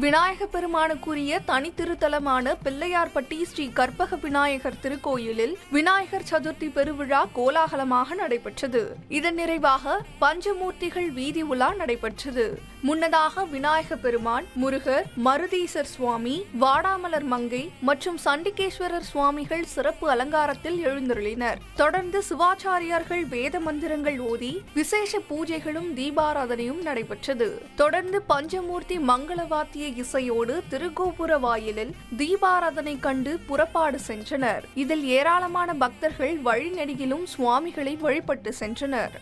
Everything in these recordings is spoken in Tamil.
விநாயக பெருமானுக்குரிய தனித்திருத்தலமான பிள்ளையார்பட்டி ஸ்ரீ கற்பக விநாயகர் திருக்கோயிலில் விநாயகர் சதுர்த்தி பெருவிழா கோலாகலமாக நடைபெற்றது. இதன் நிறைவாக பஞ்சமூர்த்திகள் வீதி உலா நடைபெற்றது. முன்னதாக விநாயக பெருமான், முருகர், மருதீசர் சுவாமி, வாடாமலர் மங்கை மற்றும் சண்டிகேஸ்வரர் சுவாமிகள் சிறப்பு அலங்காரத்தில் எழுந்தருளினர். தொடர்ந்து சிவாச்சாரியார்கள் வேத மந்திரங்கள் ஓதி விசேஷ பூஜைகளும் தீபாராதனையும் நடைபெற்றது. தொடர்ந்து பஞ்சமூர்த்தி மங்களவாத்திய இசையோடு திருக்கோபுர வாயிலில் தீபாராதனை கண்டு புறப்பாடு சென்றனர். இதில் ஏராளமான பக்தர்கள் வழிநெடுகிலும் சுவாமிகளை வழிபட்டு சென்றனர்.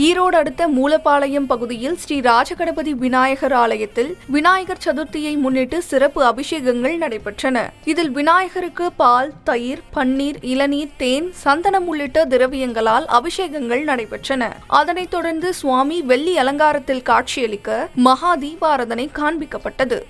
ஈரோடு அடுத்த மூலப்பாளையம் பகுதியில் ஸ்ரீ ராஜகணபதி விநாயகர் ஆலயத்தில் விநாயகர் சதுர்த்தியை முன்னிட்டு சிறப்பு அபிஷேகங்கள் நடைபெற்றன. இதில் விநாயகருக்கு பால், தயிர், பன்னீர், இளநீர், தேன், சந்தனம் உள்ளிட்ட திரவியங்களால் அபிஷேகங்கள் நடைபெற்றன. அதனைத் தொடர்ந்து சுவாமி வெள்ளி அலங்காரத்தில் காட்சியளிக்க மகா தீபாராதனை காண்பிக்கப்பட்டது.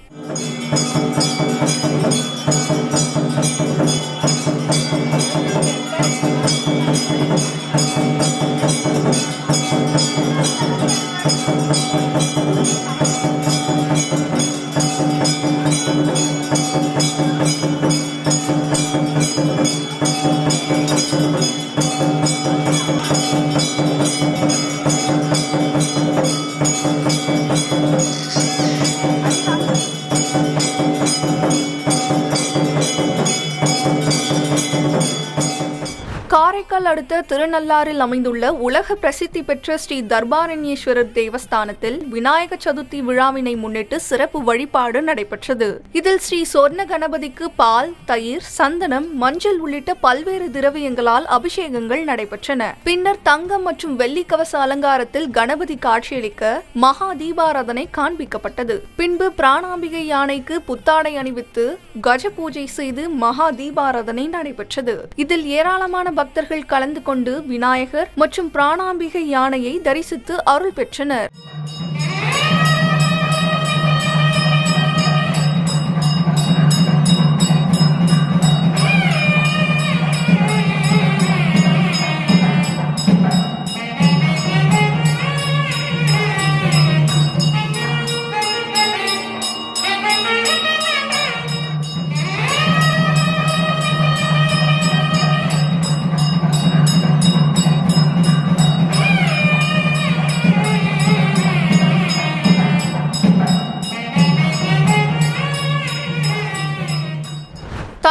காரைக்கால் அடுத்த திருநள்ளாறில் அமைந்துள்ள உலக பிரசித்தி பெற்ற ஸ்ரீ தர்பாரண்யேஸ்வரர் தேவஸ்தானத்தில் விநாயக சதுர்த்தி விழாவினை முன்னிட்டு சிறப்பு வழிபாடு நடைபெற்றது. இதில் ஸ்ரீ சொர்ண கணபதிக்கு பால், தயிர், சந்தனம், மஞ்சள் உள்ளிட்ட பல்வேறு திரவியங்களால் அபிஷேகங்கள் நடைபெற்றன. பின்னர் தங்கம் மற்றும் வெள்ளி கவச அலங்காரத்தில் கணபதி காட்சியளிக்க மகா தீபாராதனை காண்பிக்கப்பட்டது. பின்பு பிராணாம்பிகை யானைக்கு புத்தாடை அணிவித்து கஜ பூஜை செய்து மகா தீபாராதனை நடைபெற்றது. இதில் ஏராளமான பக்தர்கள் கலந்து கொண்டு விநாயகர் மற்றும் பிராணாம்பிகை யானையை தரிசித்து அருள் பெற்றனர்.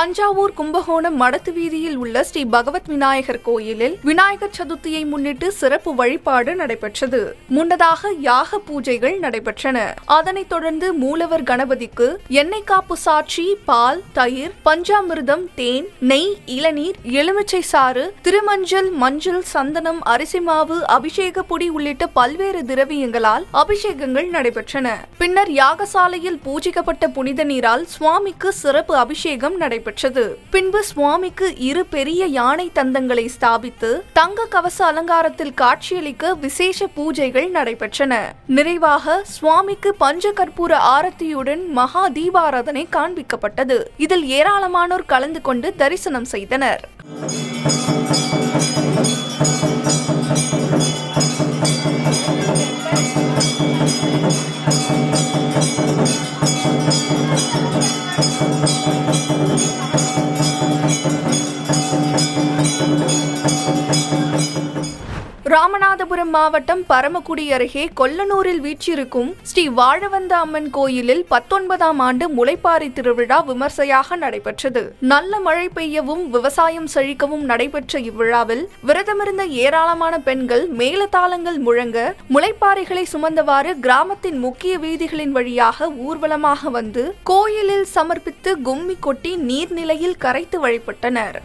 தஞ்சாவூர் கும்பகோணம் மடத்து வீதியில் உள்ள ஸ்ரீ பகவத் விநாயகர் கோயிலில் விநாயகர் சதுர்த்தியை முன்னிட்டு சிறப்பு வழிபாடு நடைபெற்றது. முன்னதாக யாக பூஜைகள் நடைபெற்றன. அதனைத் தொடர்ந்து மூலவர் கணபதிக்கு எண்ணெய் காப்பு சாற்றி பால், தயிர், பஞ்சாமிர்தம், தேன், நெய், இளநீர், எலுமிச்சை சாறு, திருமஞ்சள், மஞ்சள், சந்தனம், அரிசி மாவு, அபிஷேக பொடி உள்ளிட்ட பல்வேறு திரவியங்களால் அபிஷேகங்கள் நடைபெற்றன. பின்னர் யாகசாலையில் பூஜிக்கப்பட்ட புனித நீரால் சுவாமிக்கு சிறப்பு அபிஷேகம் நடைபெற்றது. பின்பு சுவாமிக்கு 2 பெரிய யானை தந்தங்களை ஸ்தாபித்து தங்க கவச அலங்காரத்தில் காட்சியளிக்க விசேஷ பூஜைகள் நடைபெற்றன. நிறைவாக சுவாமிக்கு பஞ்ச கற்பூர ஆரத்தியுடன் மகா தீபாராதனை காண்பிக்கப்பட்டது. இதில் ஏராளமானோர் கலந்து கொண்டு தரிசனம் செய்தனர். ராமநாதபுரம் மாவட்டம் பரமக்குடி அருகே கொல்லனூரில் வீற்றிருக்கும் ஸ்ரீ வாழவந்த அம்மன் கோயிலில் 19ஆம் ஆண்டு முளைப்பாரி திருவிழா விமர்சையாக நடைபெற்றது. நல்ல மழை பெய்யவும் விவசாயம் செழிக்கவும் நடைபெற்ற இவ்விழாவில் விரதமிருந்த ஏராளமான பெண்கள் மேலதாளங்கள் முழங்க முளைப்பாரிகளை சுமந்தவாறு கிராமத்தின் முக்கிய வீதிகளின் வழியாக ஊர்வலமாக வந்து கோயிலில் சமர்ப்பித்து கும்மி கொட்டி நீர்நிலையில் கரைத்து வழிபட்டனர்.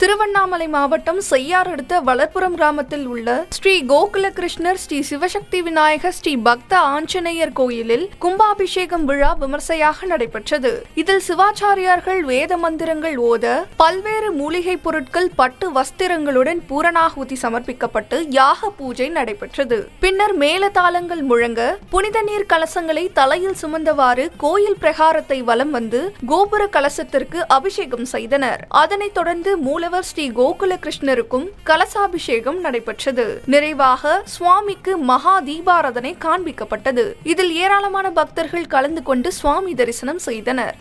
திருவண்ணாமலை மாவட்டம் செய்யார் அடுத்த வளர்ப்புரம் கிராமத்தில் உள்ள ஸ்ரீ கோகுல கிருஷ்ணர் ஸ்ரீ சிவசக்தி விநாயகர் ஸ்ரீ பக்த ஆஞ்சநேயர் கோயிலில் கும்பாபிஷேகம் விழா விமர்சையாக நடைபெற்றது. இதில் சிவாச்சாரியார்கள் வேத மந்திரங்கள் ஓத பல்வேறு மூலிகை பொருட்கள், பட்டு வஸ்திரங்களுடன் பூரணாகுதி சமர்ப்பிக்கப்பட்டு யாக பூஜை நடைபெற்றது. பின்னர் மேலதாளங்கள் முழங்க புனித நீர் கலசங்களை தலையில் சுமந்தவாறு கோயில் பிரகாரத்தை வலம் வந்து கோபுர கலசத்திற்கு அபிஷேகம் செய்தனர். அதனைத் தொடர்ந்து மூலவர் ஸ்ரீ கோகுல கிருஷ்ணருக்கும் கலசாபிஷேகம் நடைபெற்றது. நிறைவாக சுவாமிக்கு மகா தீபாராதனை காண்பிக்கப்பட்டது. இதில் ஏராளமான பக்தர்கள் கலந்து கொண்டு சுவாமி தரிசனம் செய்தனர்.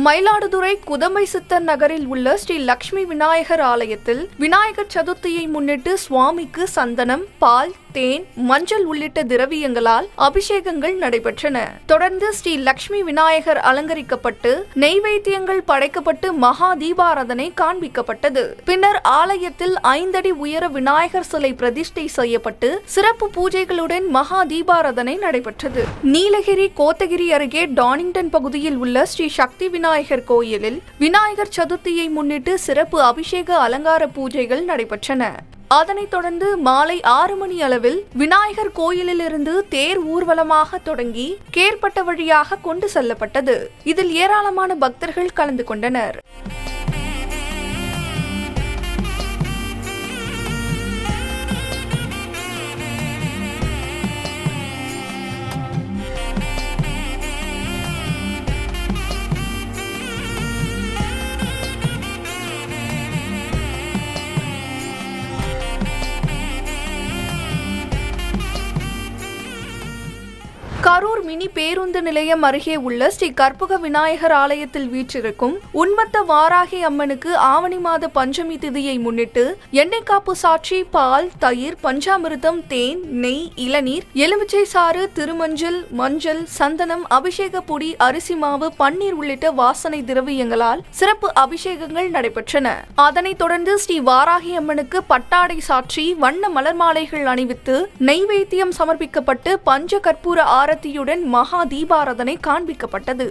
மயிலாடுதுறை குதம்பை சித்தர் நகரில் உள்ள ஸ்ரீ லட்சுமி விநாயகர் ஆலயத்தில் விநாயகர் சதுர்த்தியை முன்னிட்டு சுவாமிக்கு சந்தனம், பால், தேன், மஞ்சள் உள்ளிட்ட திரவியங்களால் அபிஷேகங்கள் நடைபெற்றன. தொடர்ந்து ஸ்ரீ லட்சுமி விநாயகர் அலங்கரிக்கப்பட்டு நெய்வேத்தியங்கள் படைக்கப்பட்டு மகா தீபாராதனை காண்பிக்கப்பட்டது. பின்னர் ஆலயத்தில் 5 அடி உயர விநாயகர் சிலை பிரதிஷ்டை செய்யப்பட்டு சிறப்பு பூஜைகளுடன் மகா தீபாராதனை நடைபெற்றது. நீலகிரி கோத்தகிரி அருகே டானிங்டன் பகுதியில் உள்ள ஸ்ரீ சக்தி விநாயகர் கோயிலில் விநாயகர் சதுர்த்தியை முன்னிட்டு சிறப்பு அபிஷேக அலங்கார பூஜைகள் நடைபெற்றன. அதனைத் தொடர்ந்து மாலை 6 மணி அளவில் விநாயகர் கோயிலிலிருந்து தேர் ஊர்வலமாக தொடங்கி கேர்பட்ட வழியாக கொண்டு செல்லப்பட்டது. இதில் ஏராளமான பக்தர்கள் கலந்து கொண்டனர். கரூர் மினி பேருந்து நிலையம் அருகே உள்ள ஸ்ரீ கற்பக விநாயகர் ஆலயத்தில் வீற்றிருக்கும் உன்மத்த வாராகி அம்மனுக்கு ஆவணி மாத பஞ்சமி திதியை முன்னிட்டு எண்ணெய் காப்பு சாற்றி பால், தயிர், பஞ்சாமிர்தம், தேன், நெய், இளநீர், எலுமிச்சை சாறு, திருமஞ்சள், மஞ்சள், சந்தனம், அபிஷேக பொடி, அரிசி மாவு, பன்னீர் உள்ளிட்ட வாசனை திரவியங்களால் சிறப்பு அபிஷேகங்கள் நடைபெற்றன. அதனைத் தொடர்ந்து ஸ்ரீ வாராகி அம்மனுக்கு பட்டாடை சாற்றி வண்ண மலர் மாலைகள் அணிவித்து நெய்வேத்தியம் சமர்ப்பிக்கப்பட்டு பஞ்ச கற்பூர ஆரத்தியுடன் மகா தீபாராதனை காண்பிக்கப்பட்டது.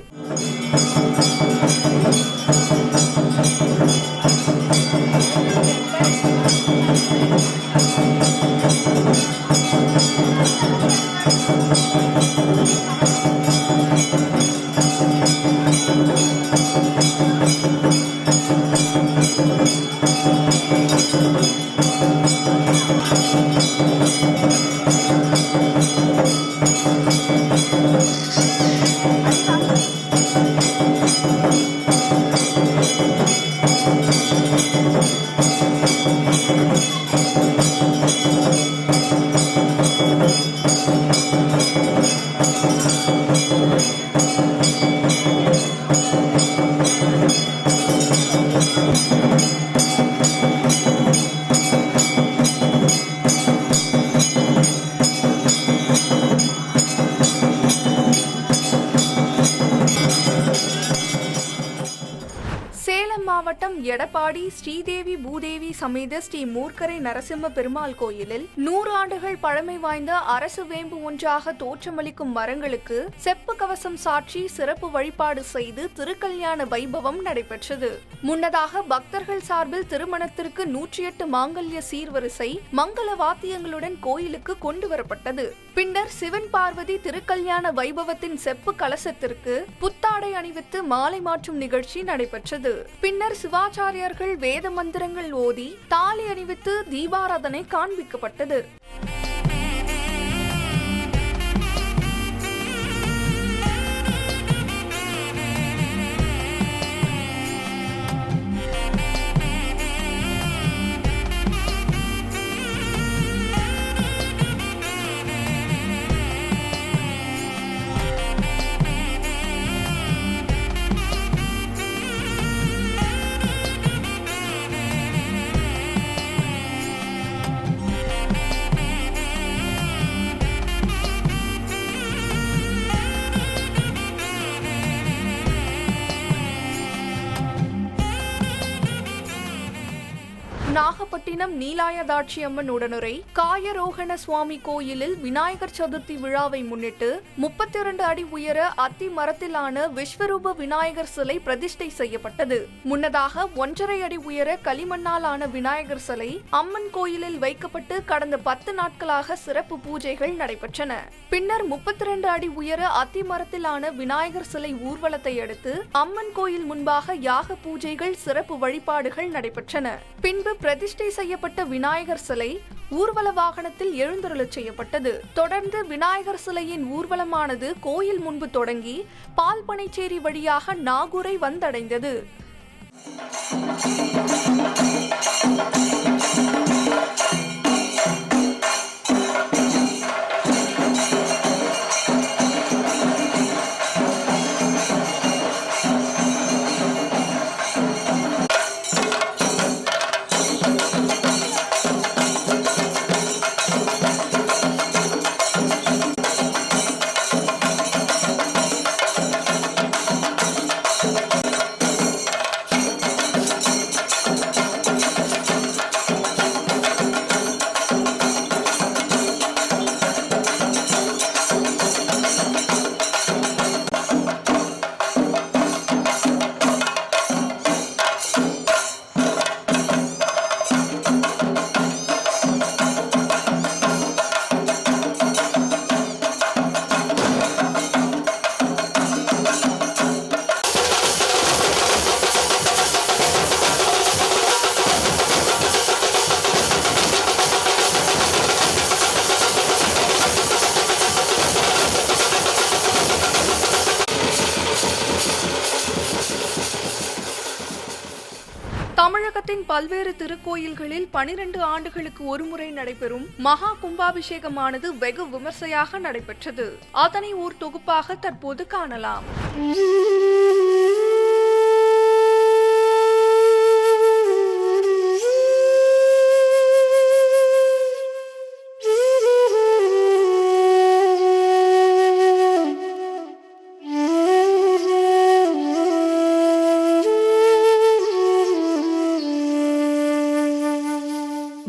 மாவட்டம் எடப்பாடி ஸ்ரீதேவி பூதேவி சமேத ஸ்ரீ மூர்க்கரை நரசிம்ம பெருமாள் கோயிலில் 100 ஆண்டுகள் பழமை வாய்ந்த அரசு வேம்பு ஒன்றாக தோற்றமளிக்கும் மரங்களுக்கு செப்பு கவசம் சாற்றி சிறப்பு வழிபாடு செய்து திருக்கல்யாண வைபவம் நடைபெற்றது. முன்னதாக பக்தர்கள் சார்பில் திருமணத்திற்கு 108 மாங்கல்ய சீர்வரிசை மங்கள வாத்தியங்களுடன் கோயிலுக்கு கொண்டு வரப்பட்டது. பின்னர் சிவன் பார்வதி திருக்கல்யாண வைபவத்தின் செப்பு கலசத்திற்கு புத்தாடை அணிவித்து மாலை மாற்றும் நிகழ்ச்சி நடைபெற்றது. பின்னர் சிவாச்சாரியர்கள் வேத மந்திரங்கள் ஓதி தாலி அணிவித்து தீபாராதனை காண்பிக்கப்பட்டது. நாகப்பட்டினம் நீலாயதாட்சி அம்மன் உடனுரை காயரோகண சுவாமி கோயிலில் விநாயகர் சதுர்த்தி விழாவை முன்னிட்டு 32 அடி உயர அத்தி மரத்திலான விஸ்வரூப விநாயகர் சிலை பிரதிஷ்டை செய்யப்பட்டது. முன்னதாக 1.5 அடி உயர களிமண்ணாலான விநாயகர் சிலை அம்மன் கோயிலில் வைக்கப்பட்டு கடந்த 10 நாட்களாக சிறப்பு பூஜைகள் நடைபெற்றன. பின்னர் 32 அடி உயர அத்தி மரத்திலான விநாயகர் சிலை ஊர்வலத்தை அடுத்து அம்மன் கோயில் முன்பாக யாக பூஜைகள் சிறப்பு வழிபாடுகள் நடைபெற்றன. பின்பு பிரதிஷ்டை செய்யப்பட்ட விநாயகர் சிலை ஊர்வல வாகனத்தில் எழுந்தருளச் செய்யப்பட்டது. தொடர்ந்து விநாயகர் சிலையின் ஊர்வலமானது கோயில் முன்பு தொடங்கி பால்பனைச்சேரி வழியாக நாகூரை வந்தடைந்தது. தமிழகத்தின் பல்வேறு திருக்கோயில்களில் 12 ஆண்டுகளுக்கு ஒருமுறை நடைபெறும் மகா கும்பாபிஷேகமானது வெகு விமர்சையாக நடைபெற்றது. அதனை ஓர் தொகுப்பாக தற்போது காணலாம்.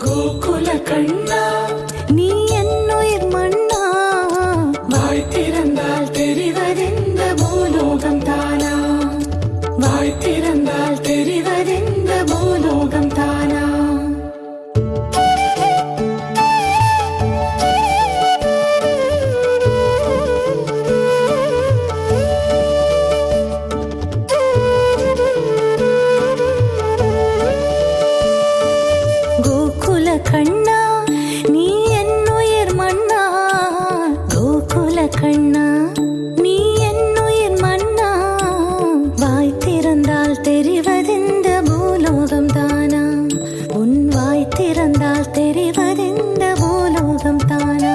கோகுல கண்ணா நீ என்னுயிர் மண்ணா, வாய் திறந்தால் தெரிவதெந்த பூலோகம் தானா, வாய் திறந்தால் தெரிவதெந்த பூலோகம் தானா. கண்ணா நீ என்னுயிர் மண்ணா, கோகுல கண்ணா நீ என்னுயிர் மண்ணா, வாய் திறந்தால் தெரிவதெந்த பூலோகம் தானா, உன் வாய் திறந்தால் தெரிவதெந்த பூலோகம் தானா.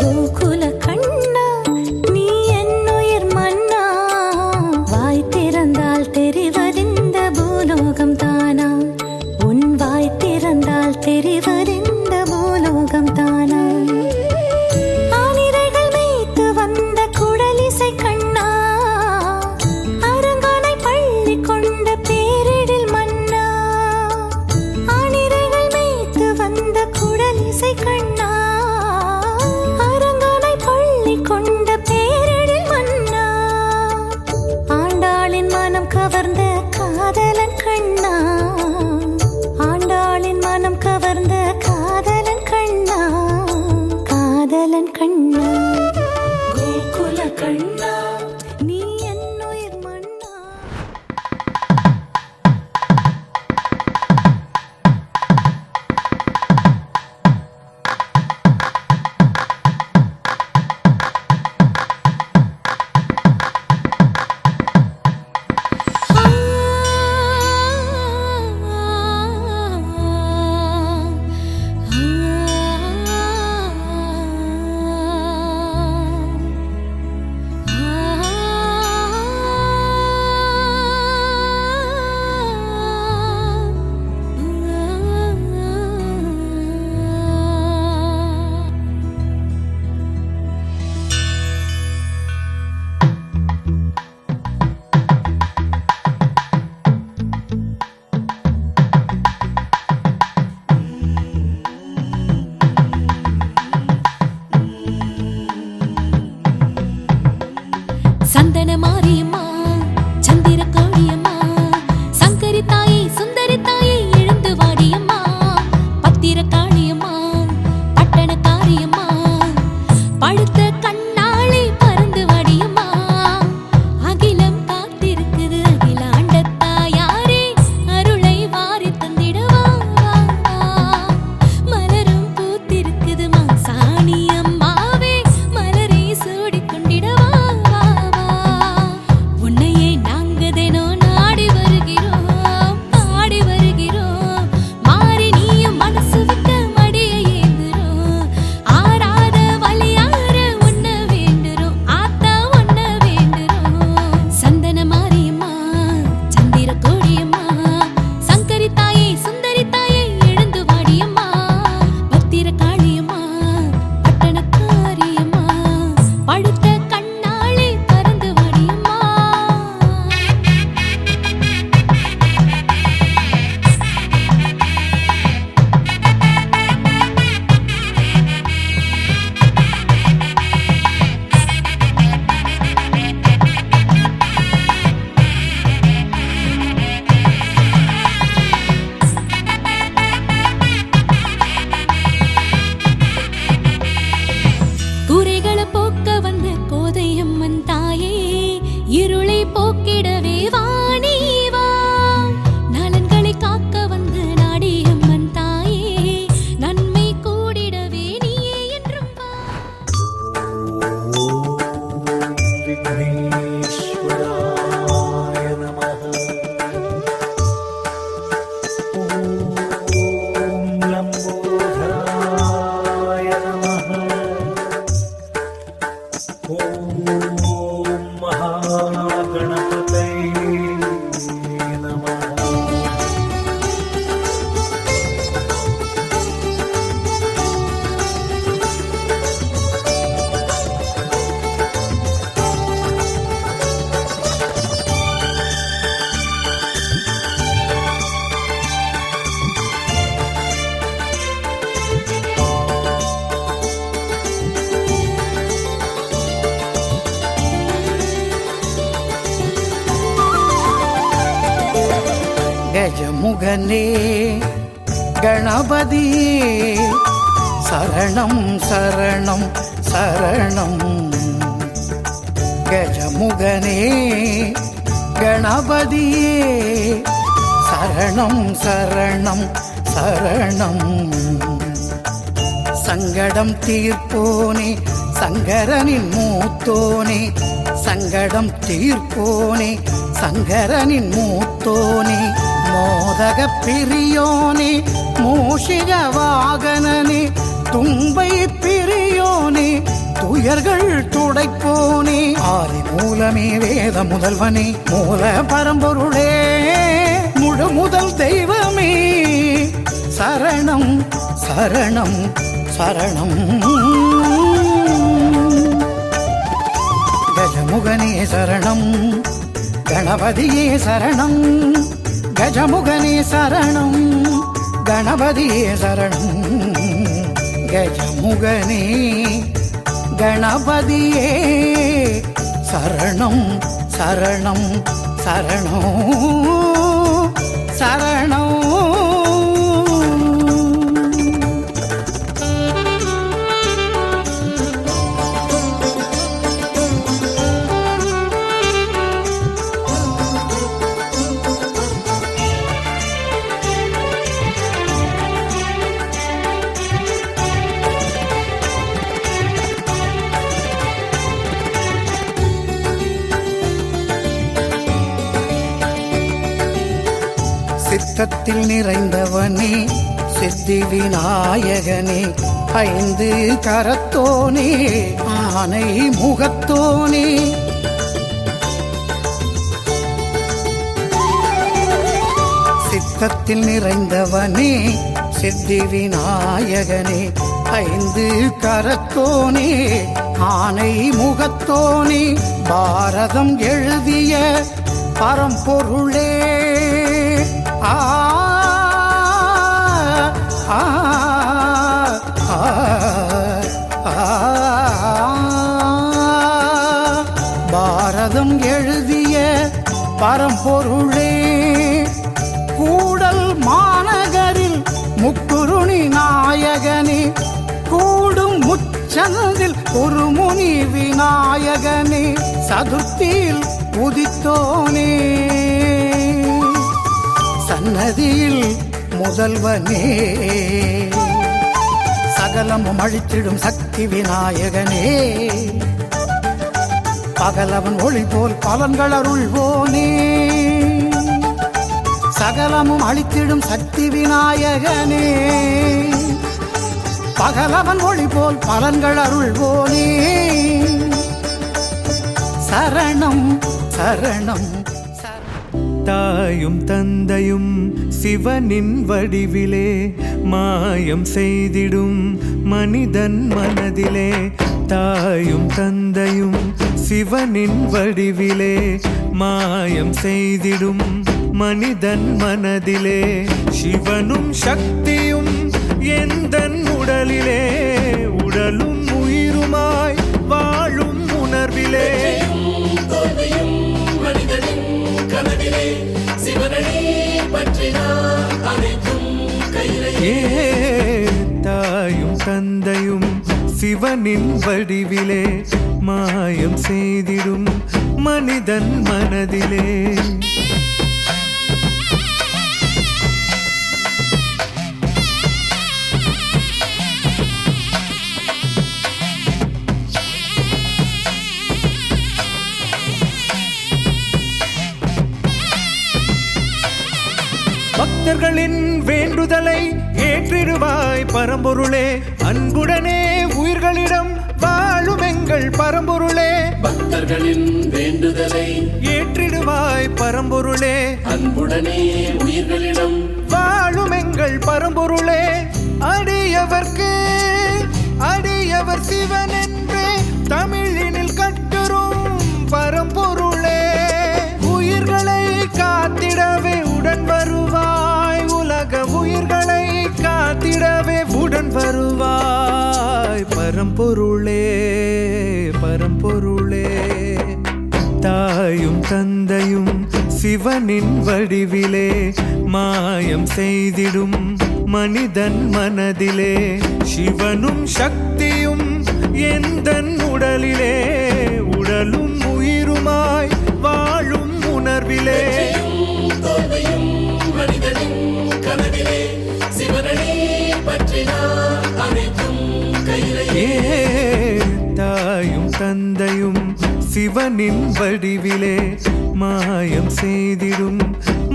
கோகுல கண்ணா நீ என்னுயிர் மண்ணா, வாய் திறந்தால் தெரிவதெந்த பூலோகம் தானா, உன் வாய் திறந்தால் தெரிவதெந்த பூலோகம் தானா. ஆனிரைகள் வைத்து வந்த குழலிசை கண்ணா, அரங்கனை பள்ளி கொண்ட கவர்ந்த காதலன் கண்ணா, ஆண்டாளின் மனம் கவர்ந்த காதலன் கண்ணா, காதலன் கண்ணா, கோகுல கண்ணா, நீ என் உயிர் மண்ணா. சந்தன மாரியம்மா, சந்திர கோழியம்மா, சங்கரி தாயே, சுந்தரி தாயே, எழுந்து வாடியம்மா, பத்திர காளியம்மா, பட்டண காரியம்மா, பழுத்த கண்ணாளி பறந்து வாடியம்மா, அகிலம் காத்திருக்குது அகிலாண்ட தாயாரே, அருளை வாரி தந்திடவா, மலரும் பூத்திருக்குது மாசாணி அம்மாவே, மலரை சூடிக் கொண்டிடவா. உன்னையே நாங்க தினம் நாடி வருகிறோம், பாடி வருகிறோம், மாறி நீயும் மனசு விட்ட மடியை ஏந்துறோம், ஆறாத வலியார உன்ன வேண்டுறோம், ஆத்தா உன்ன வேண்டுறோம். சந்தன மாரியம்மா, சந்திர கோழியம்மா, சங்கரி தாயே, சுந்தரி தாயே, எழுந்து வாடியம்மா, பத்திர காளியம்மா, பட்டண காரியம்மா, பழுத்த கண்ணாளி பறந்து வாடியம்மா. குறைகளை போக்க வந்த கோதையம்மன் தாயே, இருளை போக்கிடவே வாணி வா, நலன்களை காக்க வந்த நாடியம்மன் தாயே, நன்மை கூடிடவே நீயே என்றும் வா. விக்னேஸ்வராய நமः. ஓம் லம்போதராய நமः. ஓம் மகாகணபதயே நமः. கஜமுகனே கணபதியே சரணம் சரணம் சரணம். கஜமுகனே கணபதியே சரணம் சரணம் சரணம். சங்கடம் தீர்ப்போனே சங்கரனின் மூத்தோனே, சங்கடம் தீர்ப்போனே சங்கரனின் மூத்தோனே, மோதக பிரியோனே மூஷிக வாகனனே, தும்பை பிரியோனே துயர்கள் துடைப்போனே, ஆதி மூலமே வேத முதல்வனே மூல பரம்பொருளே முழு முதல் தெய்வமே சரணம் சரணம் சரணம். கஜமுகனே சரணம் கணபதியே சரணம், கஜமுகனே சரணம் கணபதியே சரணம். கஜமுகனே கணபதியே சரணம் சரணம் சரணம் சரணம். சித்தத்தில் நிறைந்தவனே சித்தி விநாயகனே ஐந்து கரத்தோனே ஆனை முகத்தோனே சித்தத்தில் நிறைந்தவனே சித்தி விநாயகனே ஐந்து கரத்தோனே ஆனை முகத்தோனே பாரதம் எழுதிய பரம்பொருளே ஆ ஆ ஆ பாரதம் எழுதிய பரம்பொருளே கூடல் மாநகரில் முக்குருணி நாயகனே கூடும் முச்சந்தில் குருமுனி விநாயகனே சதுர்த்தியில் உதித்தோனே சன்னதியில் முதல்வனே சகலமும் அழித்திடும் சக்தி விநாயகனே பகலவன் ஒளி போல் பலன்கள் அருள்வோனே சகலமும் அழித்திடும் சக்தி விநாயகனே பகலவன் ஒளி போல் பலன்கள் அருள்வோனே சரணம் சரணம். தாயும் தந்தையும் சிவனின் வடிவிலே மாயம் செய்திடும் மனிதன் மனதிலே தாயும் தந்தையும் சிவனின் வடிவிலே மாயம் செய்திடும் மனிதன் மனதிலே சிவனும் சக்தியும் எந்தன் உடலிலே உடலும் உயிருமாய் வாழும் உணர்விலே தாயும் தந்தையும் சிவனின் வடிவிலே மாயம் செய்திடும் மனிதன் மனதிலே பக்தர்களின் வேண்டுதலை ஏற்றிடுவாய் பரம்பொருளே அன்புடனே உயிர்களிடம் வாழும் எங்கள் பரம்பொருளே பக்தர்களின் வேண்டுதலை ஏற்றிடுவாய் பரம்பொருளே அன்புடனே உயிர்களிடம் வாழும் எங்கள் பரம்பொருளே அடியவர்க்கு அடியவர் சிவன் என்றே தமிழினில் கட்டுரும் பரம்பொருளே உயிர்களை காத்திடவே உடன் வருவாய் உலக உயிர்களை காத்திடவே உடன் வருவாய் பரம்பொருளே பரம்பொருளே தாயும் தந்தையும் சிவனின் வடிவிலே மாயம் செய்திடும் மனிதன் மனதிலே சிவனும் சக்தியும் எந்தன் உடலிலே உடலும் உயிருமாய் வாழும் உணர்விலே மனிதனின் கனவிலே சிவனே பற்றினார் அனைத்தும் கையிலே தாயும் தந்தையும் சிவனின் வடிவிலே மாயம் செய்திடும்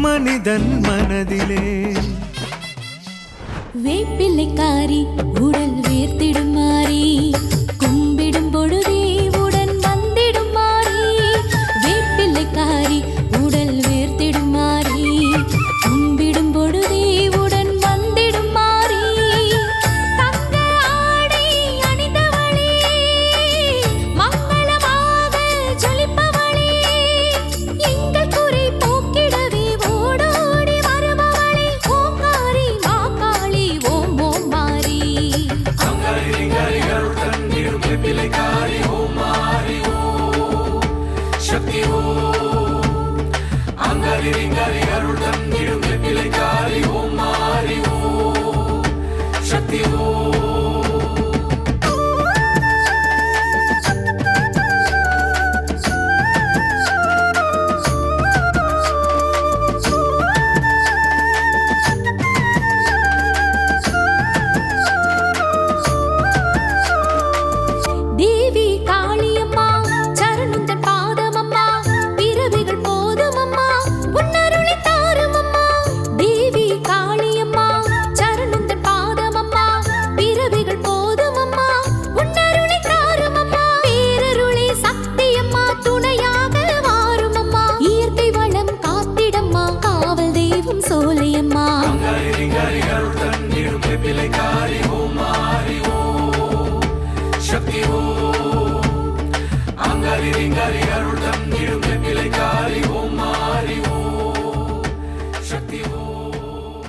மனிதன் மனதிலே வேப்பிள்ளைக்காரி உடல் வேர்த்திடும் மாறி கும்பிடும் பொழுதே உடன் வந்திடும் மாறி வேப்பிள்ளைக்காரி உடல் வேர்த்திடும் மாறி கும்பிடும் பொழுதே உடன் வந்திடும் மாறி தங்க ஆடை அணிந்தவளே மங்களமாக ஜொலிப்பவளே எங்கள் குறை போக்கிடவே ஓடோடி வருபவளே ஓங்காரி மாகாளி ஓம் ஓம் மாறி அங்காரி கருத்தன் அங்காரி ரிங்காரி அருள் தந்திடும் வெப்பிலைக்காரி ஓம் மாறி ஓம் சக்தி ஓம். தேவி காளியம்மா சரணந்தன் பாதமம்மா பிறவிகள் போதுமம்மா உன்னருளை தாருமம்மா. தேவி காளியம்மா சரணந்தன் பாதமம்மா பிறவிகள் போதுமம்மா உன்னருளை தாருமம்மா. பேரருளை சக்தியம்மா துணையாக வாருமம்மா. இயற்கை வளம் காத்திடம்மா காவல் தெய்வம் சோலையம்மா. அங்காரி ரிங்காரி அருள் தந்திடும் வெப்பிலைக்காரி ஓம் மாறி ஓம் சக்தி ஓம். அங்காரி ரிங்காரி அருள் தந்திடும் வெப்பிலைக்காரி ஓம் மாறி ஓம் சக்தி ஓம்.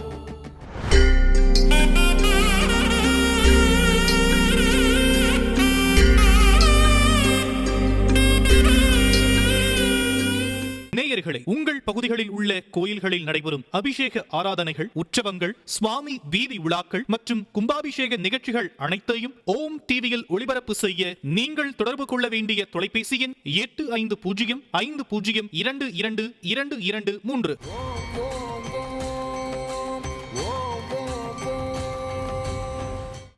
நேயர்களே, உங்கள் பகுதிகளில் உள்ள கோயில்களில் நடைபெறும் அபிஷேக ஆராதனைகள், உற்சவங்கள், சுவாமி வீதி விழாக்கள் மற்றும் கும்பாபிஷேக நிகழ்ச்சிகள் அனைத்தையும் ஓம் டிவியில் ஒளிபரப்பு செய்ய நீங்கள் தொடர்பு கொள்ள வேண்டிய தொலைபேசி எண் 8505022223.